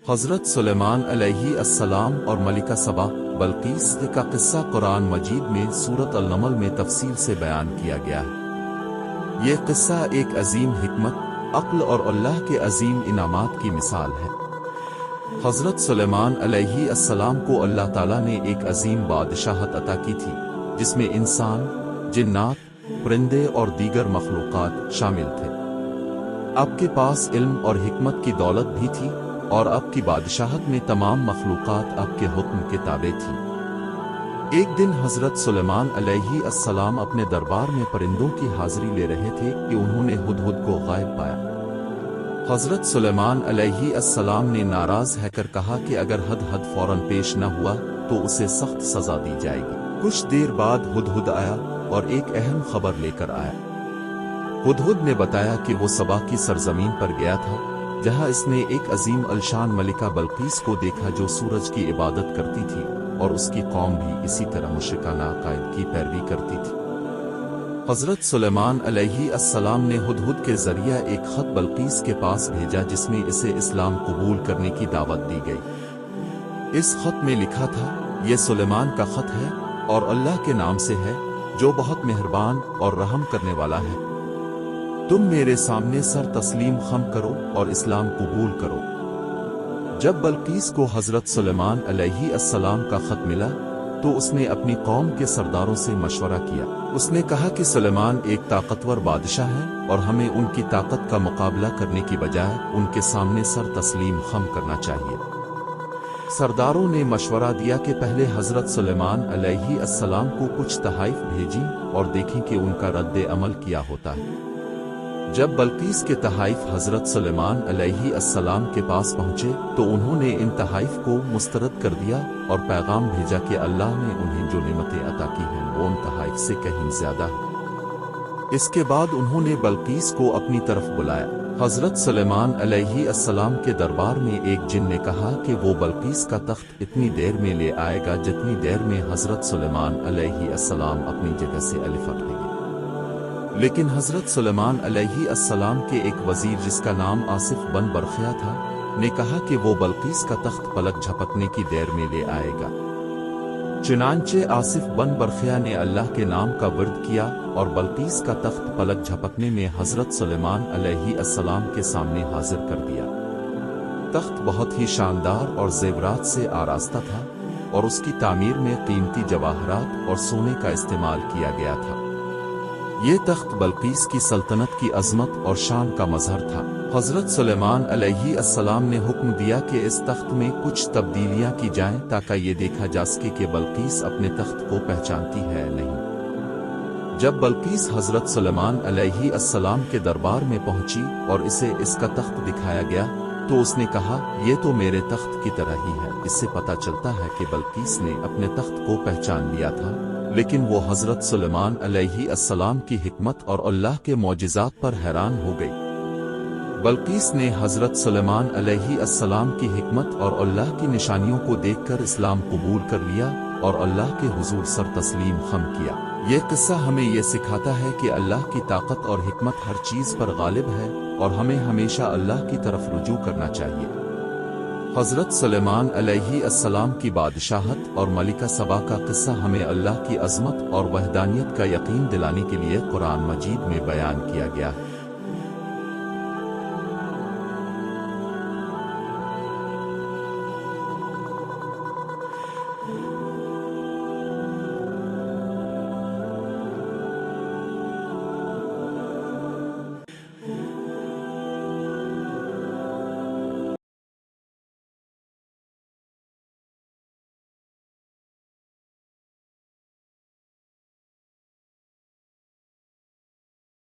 حضرت سلیمان علیہ السلام اور ملکہ سبا بلقیس کا قصہ قرآن مجید میں سورۃ النمل میں تفصیل سے بیان کیا گیا ہے۔ یہ قصہ ایک عظیم حکمت، عقل اور اللہ کے عظیم انعامات کی مثال ہے۔ حضرت سلیمان علیہ السلام کو اللہ تعالیٰ نے ایک عظیم بادشاہت عطا کی تھی، جس میں انسان، جنات، پرندے اور دیگر مخلوقات شامل تھے۔ آپ کے پاس علم اور حکمت کی دولت بھی تھی، اور آپ کی بادشاہت میں تمام مخلوقات آپ کے حکم کے تابع تھیں۔ ایک دن حضرت سلیمان علیہ السلام اپنے دربار میں پرندوں کی حاضری لے رہے تھے کہ انہوں نے ہدہد کو غائب پایا۔ حضرت سلیمان علیہ السلام نے ناراض ہے کر کہا کہ اگر ہدہد فوراً پیش نہ ہوا تو اسے سخت سزا دی جائے گی۔ کچھ دیر بعد ہدہد آیا اور ایک اہم خبر لے کر آیا۔ ہدہد نے بتایا کہ وہ سبا کی سرزمین پر گیا تھا، جہاں اس نے ایک عظیم الشان ملکہ بلقیس کو دیکھا جو سورج کی عبادت کرتی تھی، اور اس کی قوم بھی اسی طرح مشرکانہ عقائد کی پیروی کرتی تھی۔ حضرت سلیمان علیہ السلام نے ہدہد کے ذریعہ ایک خط بلقیس کے پاس بھیجا جس میں اسے اسلام قبول کرنے کی دعوت دی گئی۔ اس خط میں لکھا تھا، یہ سلیمان کا خط ہے اور اللہ کے نام سے ہے جو بہت مہربان اور رحم کرنے والا ہے۔ تم میرے سامنے سر تسلیم خم کرو اور اسلام قبول کرو۔ جب بلقیس کو حضرت سلیمان علیہ السلام کا خط ملا تو اس نے اپنی قوم کے سرداروں سے مشورہ کیا۔ اس نے کہا کہ سلیمان ایک طاقتور بادشاہ ہے اور ہمیں ان کی طاقت کا مقابلہ کرنے کی بجائے ان کے سامنے سر تسلیم خم کرنا چاہیے۔ سرداروں نے مشورہ دیا کہ پہلے حضرت سلیمان علیہ السلام کو کچھ تحائف بھیجیں اور دیکھیں کہ ان کا رد عمل کیا ہوتا ہے۔ جب بلقیس کے تحائف حضرت سلیمان علیہ السلام کے پاس پہنچے تو انہوں نے ان تحائف کو مسترد کر دیا اور پیغام بھیجا کہ اللہ نے انہیں جو نعمتیں عطا کی ہیں وہ ان تحائف سے کہیں زیادہ ہیں۔ اس کے بعد انہوں نے بلقیس کو اپنی طرف بلایا۔ حضرت سلیمان علیہ السلام کے دربار میں ایک جن نے کہا کہ وہ بلقیس کا تخت اتنی دیر میں لے آئے گا جتنی دیر میں حضرت سلیمان علیہ السلام اپنی جگہ سے الف اٹھیں گے۔ لیکن حضرت سلیمان علیہ السلام کے ایک وزیر جس کا نام آصف بن برخیا تھا نے کہا کہ وہ بلقیس کا تخت پلک جھپکنے کی دیر میں لے آئے گا۔ چنانچہ آصف بن برخیا نے اللہ کے نام کا ورد کیا اور بلقیس کا تخت پلک جھپکنے میں حضرت سلیمان علیہ السلام کے سامنے حاضر کر دیا۔ تخت بہت ہی شاندار اور زیورات سے آراستہ تھا اور اس کی تعمیر میں قیمتی جواہرات اور سونے کا استعمال کیا گیا تھا۔ یہ تخت بلقیس کی سلطنت کی عظمت اور شان کا مظہر تھا۔ حضرت سلیمان علیہ السلام نے حکم دیا کہ اس تخت میں کچھ تبدیلیاں کی جائیں تاکہ یہ دیکھا جا سکے کہ بلقیس اپنے تخت کو پہچانتی ہے نہیں۔ جب بلقیس حضرت سلیمان علیہ السلام کے دربار میں پہنچی اور اسے اس کا تخت دکھایا گیا تو اس نے کہا، یہ تو میرے تخت کی طرح ہی ہے۔ اس سے پتہ چلتا ہے کہ بلقیس نے اپنے تخت کو پہچان لیا تھا، لیکن وہ حضرت سلیمان علیہ السلام کی حکمت اور اللہ کے معجزات پر حیران ہو گئی۔ بلقیس نے حضرت سلیمان علیہ السلام کی حکمت اور اللہ کی نشانیوں کو دیکھ کر اسلام قبول کر لیا اور اللہ کے حضور سر تسلیم خم کیا۔ یہ قصہ ہمیں یہ سکھاتا ہے کہ اللہ کی طاقت اور حکمت ہر چیز پر غالب ہے اور ہمیں ہمیشہ اللہ کی طرف رجوع کرنا چاہیے۔ حضرت سلیمان علیہ السلام کی بادشاہت اور ملکہ سبا کا قصہ ہمیں اللہ کی عظمت اور وحدانیت کا یقین دلانے کے لیے قرآن مجید میں بیان کیا گیا ہے۔